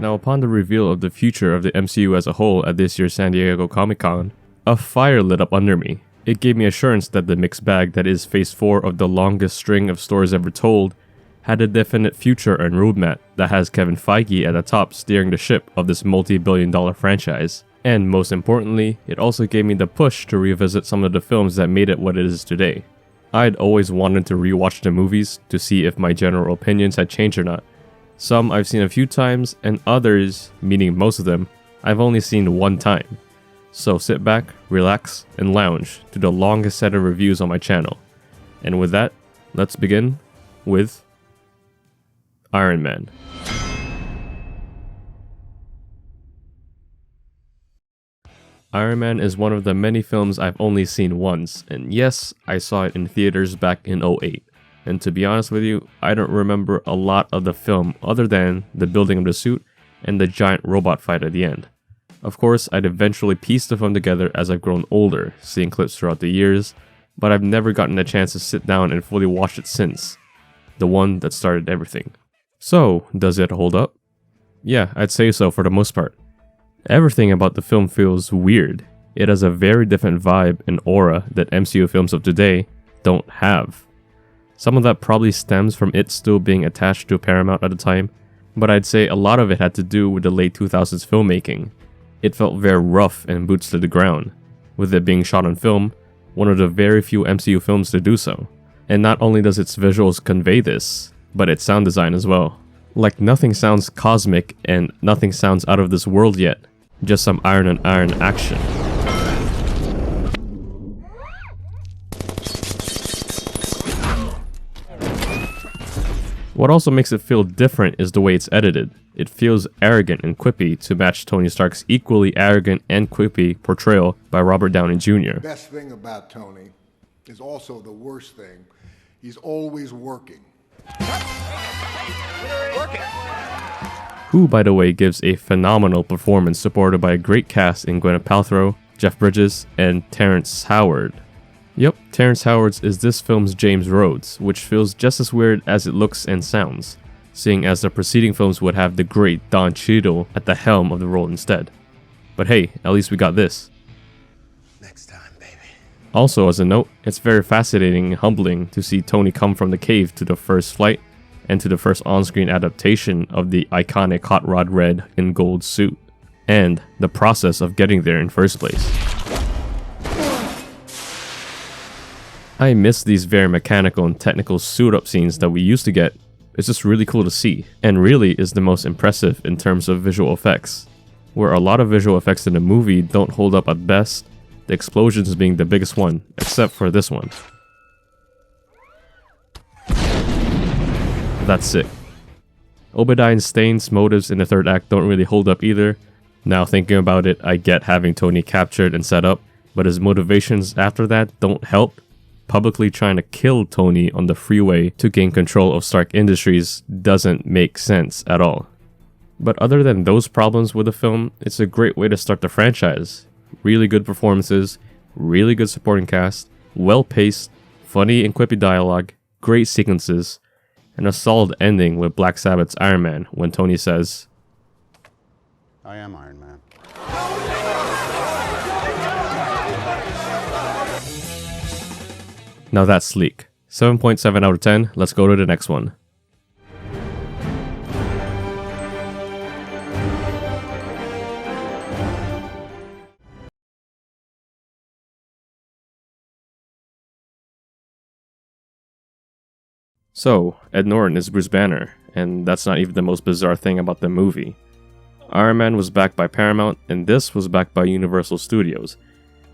Now, upon the reveal of the future of the MCU as a whole at this year's San Diego Comic-Con, a fire lit up under me. It gave me assurance that the mixed bag that is Phase 4 of the longest string of stories ever told had a definite future and roadmap that has Kevin Feige at the top steering the ship of this multi-billion-dollar franchise. And most importantly, it also gave me the push to revisit some of the films that made it what it is today. I'd always wanted to rewatch the movies to see if my general opinions had changed or not. Some I've seen a few times, and others, meaning most of them, I've only seen one time. So sit back, relax, and lounge to the longest set of reviews on my channel. And with that, let's begin with Iron Man. Iron Man is one of the many films I've only seen once, and yes, I saw it in theaters back in 2008. And to be honest with you, I don't remember a lot of the film other than the building of the suit and the giant robot fight at the end. Of course, I'd eventually pieced the film together as I've grown older, seeing clips throughout the years, but I've never gotten a chance to sit down and fully watch it since. The one that started everything. So, does it hold up? Yeah, I'd say so for the most part. Everything about the film feels weird. It has a very different vibe and aura that MCU films of today don't have. Some of that probably stems from it still being attached to Paramount at the time, but I'd say a lot of it had to do with the late 2000s filmmaking. It felt very rough and boots to the ground, with it being shot on film, one of the very few MCU films to do so. And not only does its visuals convey this, but its sound design as well. Like nothing sounds cosmic and nothing sounds out of this world yet, just some iron on iron action. What also makes it feel different is the way it's edited. It feels arrogant and quippy to match Tony Stark's equally arrogant and quippy portrayal by Robert Downey Jr. The best thing about Tony is also the worst thing. He's always working. Who, by the way, gives a phenomenal performance supported by a great cast in Gwyneth Paltrow, Jeff Bridges, and Terrence Howard. Yep, Terrence Howard is this film's James Rhodes, which feels just as weird as it looks and sounds, seeing as the preceding films would have the great Don Cheadle at the helm of the role instead. But hey, at least we got this. Next time, baby. Also, as a note, it's very fascinating and humbling to see Tony come from the cave to the first flight and to the first on-screen adaptation of the iconic hot rod red and gold suit, and the process of getting there in first place. I miss these very mechanical and technical suit-up scenes that we used to get. It's just really cool to see, and really is the most impressive in terms of visual effects. Where a lot of visual effects in the movie don't hold up at best, the explosions being the biggest one, except for this one. That's sick. Obadiah and Stane's motives in the third act don't really hold up either. Now thinking about it, I get having Tony captured and set up, but his motivations after that don't help. Publicly trying to kill Tony on the freeway to gain control of Stark Industries doesn't make sense at all. But other than those problems with the film, it's a great way to start the franchise. Really good performances, really good supporting cast, well paced, funny and quippy dialogue, great sequences, and a solid ending with Black Sabbath's Iron Man when Tony says, I am Iron Man. Now that's sleek. 7.7 out of 10, let's go to the next one. So, Ed Norton is Bruce Banner, and that's not even the most bizarre thing about the movie. Iron Man was backed by Paramount, and this was backed by Universal Studios,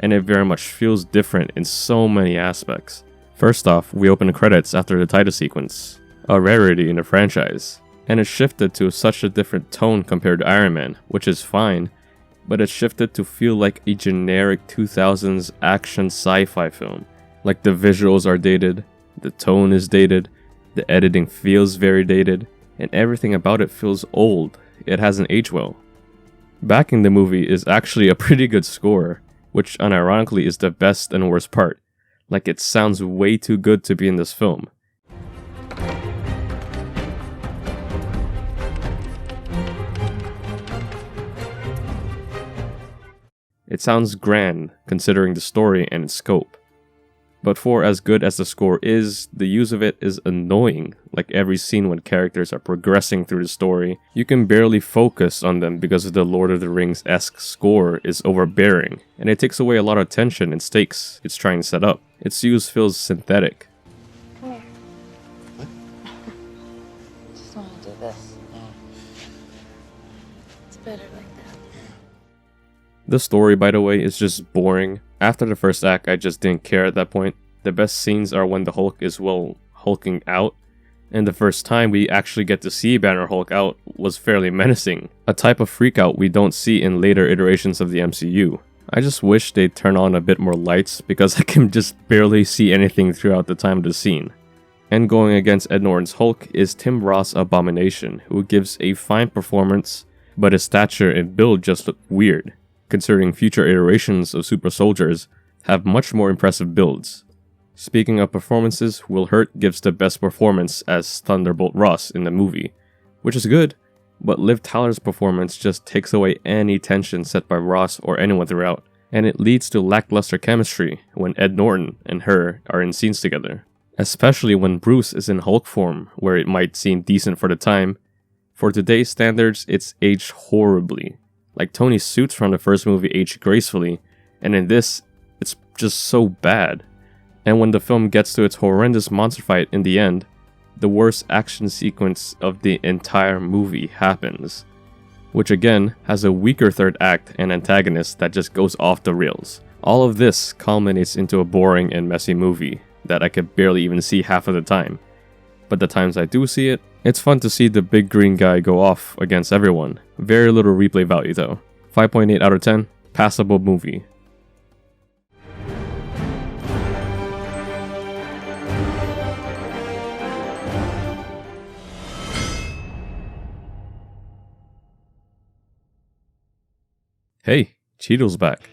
and it very much feels different in so many aspects. First off, we open the credits after the title sequence, a rarity in the franchise, and it shifted to such a different tone compared to Iron Man, which is fine, but it shifted to feel like a generic 2000s action sci-fi film. Like the visuals are dated, the tone is dated, the editing feels very dated, and everything about it feels old. It hasn't aged well. Backing the movie is actually a pretty good score, which unironically is the best and worst part. Like it sounds way too good to be in this film. It sounds grand, considering the story and its scope. But for as good as the score is, the use of it is annoying. Like every scene when characters are progressing through the story, you can barely focus on them because of the Lord of the Rings-esque score is overbearing, and it takes away a lot of tension and stakes it's trying to set up. Its use feels synthetic. Come here. What? Just want to do this. It's better like that. The story, by the way, is just boring. After the first act, I just didn't care at that point. The best scenes are when the Hulk is, well, hulking out. And the first time we actually get to see Banner Hulk out was fairly menacing. A type of freakout we don't see in later iterations of the MCU. I just wish they'd turn on a bit more lights because I can just barely see anything throughout the time of the scene. And going against Ed Norton's Hulk is Tim Roth's Abomination, who gives a fine performance, but his stature and build just look weird, considering future iterations of super soldiers have much more impressive builds. Speaking of performances, Will Hurt gives the best performance as Thunderbolt Ross in the movie, which is good, but Liv Tyler's performance just takes away any tension set by Ross or anyone throughout, and it leads to lackluster chemistry when Ed Norton and her are in scenes together. Especially when Bruce is in Hulk form, where it might seem decent for the time. For today's standards, it's aged horribly. Like Tony's suits from the first movie aged gracefully, and in this, it's just so bad. And when the film gets to its horrendous monster fight in the end, the worst action sequence of the entire movie happens, which again has a weaker third act and antagonist that just goes off the rails. All of this culminates into a boring and messy movie that I could barely even see half of the time. But the times I do see it, it's fun to see the big green guy go off against everyone. Very little replay value though. 5.8 out of 10, passable movie. Hey, Cheeto's back.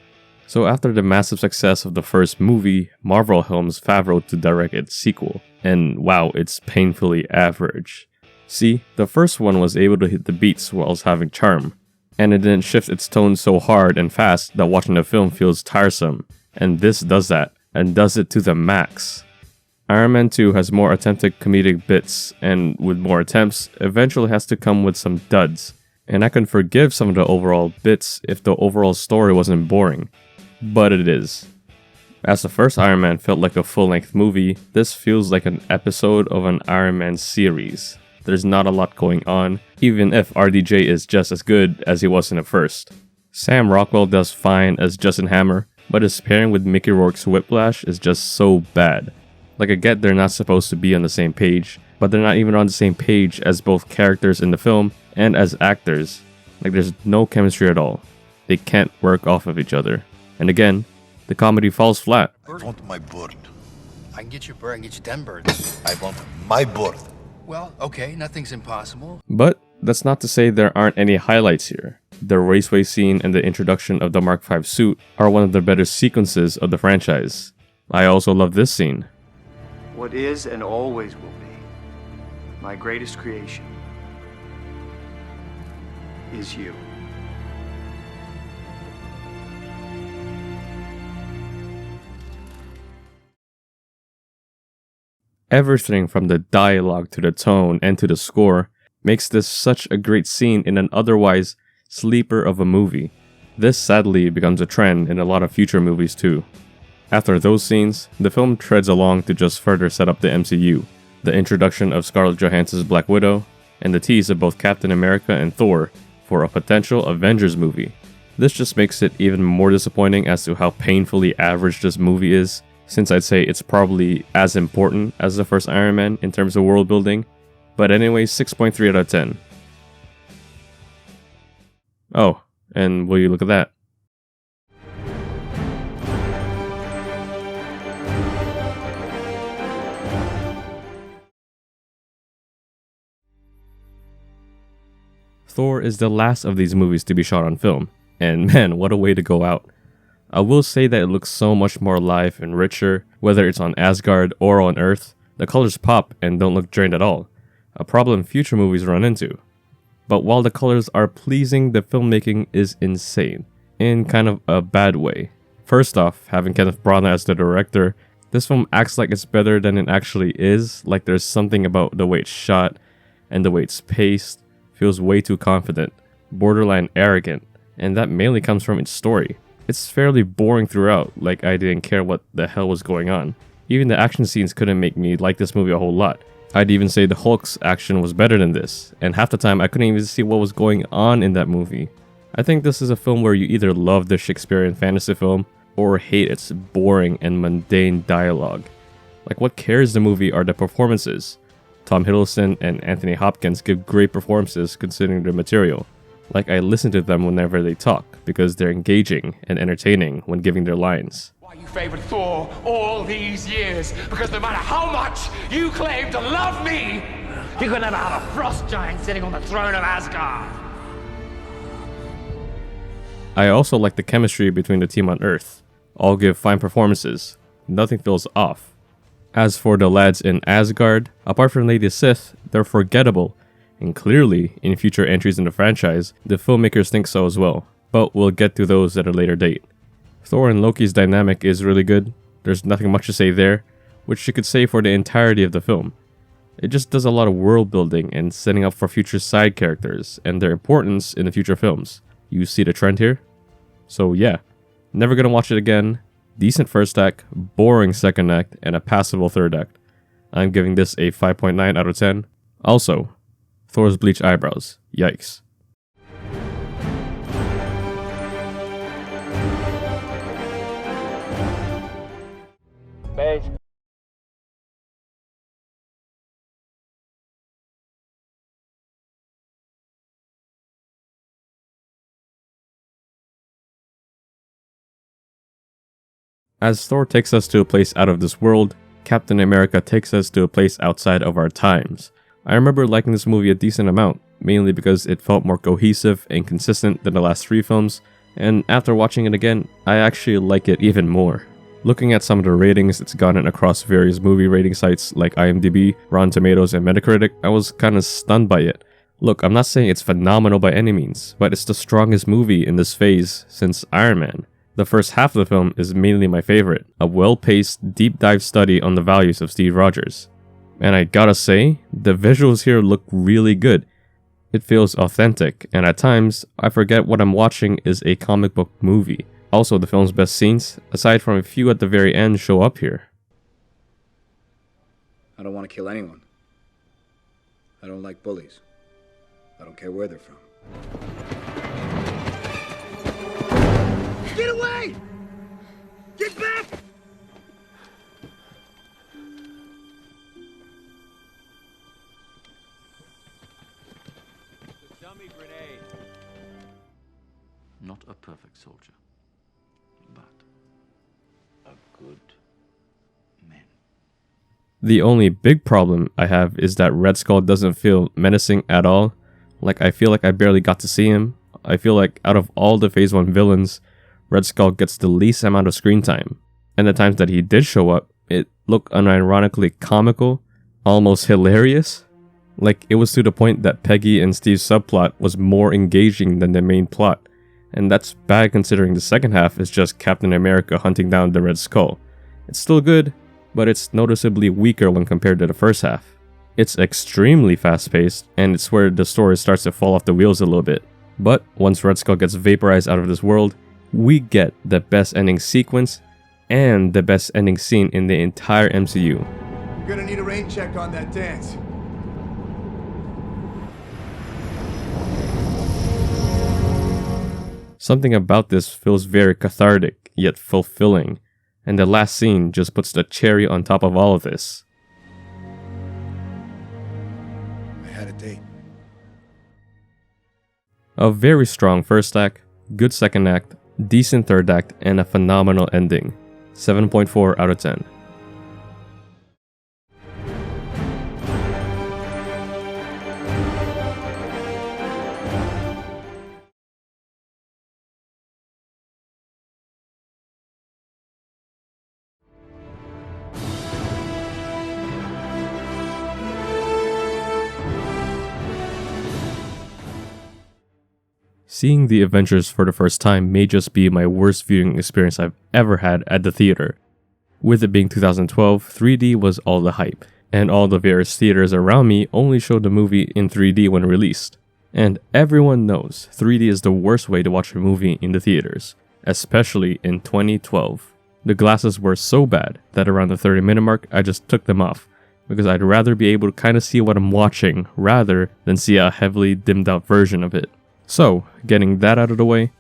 So after the massive success of the first movie, Marvel helms Favreau to direct its sequel. And wow, it's painfully average. See, the first one was able to hit the beats whilst having charm, and it didn't shift its tone so hard and fast that watching the film feels tiresome, and this does that, and does it to the max. Iron Man 2 has more attempted comedic bits, and with more attempts, eventually has to come with some duds, and I can forgive some of the overall bits if the overall story wasn't boring, but it is. As the first Iron Man felt like a full-length movie, this feels like an episode of an Iron Man series. There's not a lot going on, even if RDJ is just as good as he was in the first. Sam Rockwell does fine as Justin Hammer, but his pairing with Mickey Rourke's Whiplash is just so bad. Like I get they're not supposed to be on the same page, but they're not even on the same page as both characters in the film and as actors. Like there's no chemistry at all. They can't work off of each other. And again, the comedy falls flat. I want my bird. I can get you a bird, I can get you 10 birds. I want my bird. Well, okay, nothing's impossible. But that's not to say there aren't any highlights here. The raceway scene and the introduction of the Mark V suit are one of the better sequences of the franchise. I also love this scene. What is and always will be my greatest creation is you. Everything from the dialogue to the tone and to the score makes this such a great scene in an otherwise sleeper of a movie. This sadly becomes a trend in a lot of future movies too. After those scenes, the film treads along to just further set up the MCU, the introduction of Scarlett Johansson's Black Widow, and the tease of both Captain America and Thor for a potential Avengers movie. This just makes it even more disappointing as to how painfully average this movie is, since I'd say it's probably as important as the first Iron Man in terms of world building. But anyway, 6.3 out of 10. Oh, and will you look at that? Thor is the last of these movies to be shot on film, and man, what a way to go out. I will say that it looks so much more alive and richer, whether it's on Asgard or on Earth. The colors pop and don't look drained at all, a problem future movies run into. But while the colors are pleasing, the filmmaking is insane. in kind of a bad way. First off, having Kenneth Branagh as the director, this film acts like it's better than it actually is, like there's something about the way it's shot and the way it's paced, feels way too confident, borderline arrogant, and that mainly comes from its story. It's fairly boring throughout, like I didn't care what the hell was going on. Even the action scenes couldn't make me like this movie a whole lot. I'd even say the Hulk's action was better than this, and half the time I couldn't even see what was going on in that movie. I think this is a film where you either love the Shakespearean fantasy film, or hate its boring and mundane dialogue. Like, what cares the movie are the performances? Tom Hiddleston and Anthony Hopkins give great performances considering their material. Like, I listen to them whenever they talk, because they're engaging and entertaining when giving their lines. Why you favored Thor all these years? Because no matter how much you claim to love me, you could never have a frost giant sitting on the throne of Asgard. I also like the chemistry between the team on Earth. All give fine performances. Nothing feels off. As for the lads in Asgard, apart from Lady Sif, they're forgettable. And clearly, in future entries in the franchise, the filmmakers think so as well. But we'll get to those at a later date. Thor and Loki's dynamic is really good. There's nothing much to say there, which you could say for the entirety of the film. It just does a lot of world building and setting up for future side characters and their importance in the future films. You see the trend here? So yeah, never gonna watch it again. Decent first act, boring second act, and a passable third act. I'm giving this a 5.9 out of 10. Also, Thor's bleached eyebrows. Yikes. As Thor takes us to a place out of this world, Captain America takes us to a place outside of our times. I remember liking this movie a decent amount, mainly because it felt more cohesive and consistent than the last 3 films, and after watching it again, I actually like it even more. Looking at some of the ratings it's gotten across various movie rating sites like IMDb, Rotten Tomatoes, and Metacritic, I was kinda stunned by it. Look, I'm not saying it's phenomenal by any means, but it's the strongest movie in this phase since Iron Man. The first half of the film is mainly my favorite, a well-paced, deep-dive study on the values of Steve Rogers. And I gotta say, the visuals here look really good. It feels authentic, and at times, I forget what I'm watching is a comic book movie. Also, the film's best scenes, aside from a few at the very end, show up here. I don't want to kill anyone. I don't like bullies. I don't care where they're from. Get away! Get back! Dummy grenade. Not a perfect soldier, but a good man. The only big problem I have is that Red Skull doesn't feel menacing at all. Like, I feel like I barely got to see him. I feel like out of all the Phase 1 villains, Red Skull gets the least amount of screen time. And the times that he did show up, it looked unironically comical, almost hilarious. Like, it was to the point that Peggy and Steve's subplot was more engaging than the main plot. And that's bad considering the second half is just Captain America hunting down the Red Skull. It's still good, but it's noticeably weaker when compared to the first half. It's extremely fast-paced, and it's where the story starts to fall off the wheels a little bit. But once Red Skull gets vaporized out of this world, we get the best ending sequence and the best ending scene in the entire MCU. You're gonna need a rain check on that dance. Something about this feels very cathartic, yet fulfilling, and the last scene just puts the cherry on top of all of this. I had a date. A very strong first act, good second act, decent third act, and a phenomenal ending. 7.4 out of 10. Seeing the Avengers for the first time may just be my worst viewing experience I've ever had at the theater. With it being 2012, 3D was all the hype, and all the various theaters around me only showed the movie in 3D when released. And everyone knows 3D is the worst way to watch a movie in the theaters, especially in 2012. The glasses were so bad that around the 30-minute mark I just took them off, because I'd rather be able to kind of see what I'm watching rather than see a heavily dimmed out version of it. So, getting that out of the way,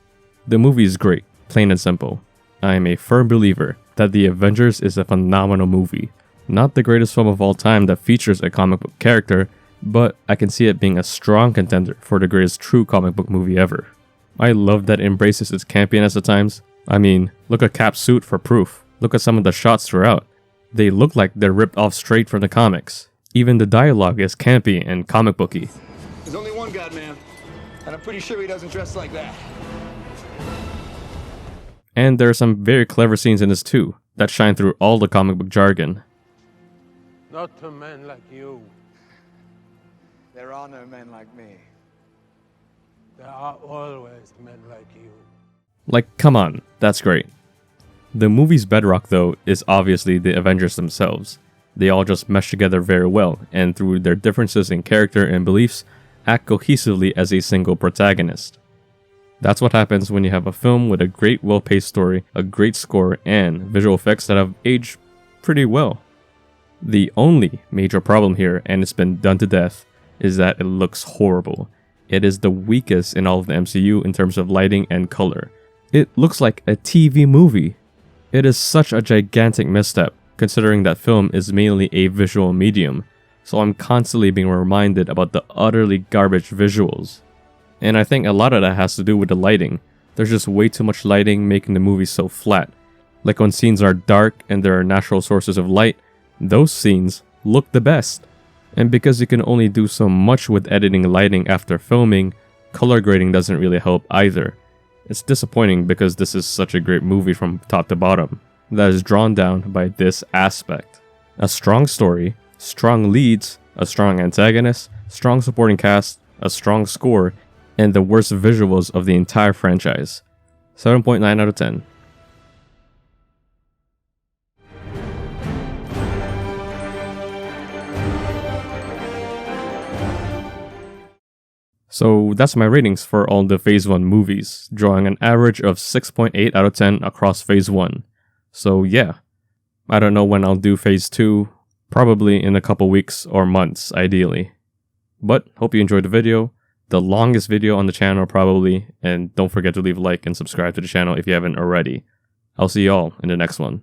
the movie is great, plain and simple. I am a firm believer that The Avengers is a phenomenal movie. Not the greatest film of all time that features a comic book character, but I can see it being a strong contender for the greatest true comic book movie ever. I love that it embraces its campiness at times. I mean, look at Cap's suit for proof. Look at some of the shots throughout. They look like they're ripped off straight from the comics. Even the dialogue is campy and comic booky. There's only one God, man. And I'm pretty sure he doesn't dress like that. And there are some very clever scenes in this too, that shine through all the comic book jargon. Not to men like you. There are no men like me. There are always men like you. Like, come on, that's great. The movie's bedrock though is obviously the Avengers themselves. They all just mesh together very well, and through their differences in character and beliefs, act cohesively as a single protagonist. That's what happens when you have a film with a great well-paced story, a great score, and visual effects that have aged pretty well. The only major problem here, and it's been done to death, is that it looks horrible. It is the weakest in all of the MCU in terms of lighting and color. It looks like a TV movie. It is such a gigantic misstep, considering that film is mainly a visual medium, so I'm constantly being reminded about the utterly garbage visuals. And I think a lot of that has to do with the lighting. There's just way too much lighting making the movie so flat. Like when scenes are dark and there are natural sources of light, those scenes look the best. And because you can only do so much with editing lighting after filming, color grading doesn't really help either. It's disappointing because this is such a great movie from top to bottom that is drawn down by this aspect. A strong story, strong leads, a strong antagonist, strong supporting cast, a strong score, and the worst visuals of the entire franchise. 7.9 out of 10. So that's my ratings for all the Phase 1 movies, drawing an average of 6.8 out of 10 across Phase 1. So yeah, I don't know when I'll do Phase 2, probably in a couple weeks or months ideally. But hope you enjoyed the video, the longest video on the channel probably, and don't forget to leave a like and subscribe to the channel if you haven't already. I'll see y'all in the next one.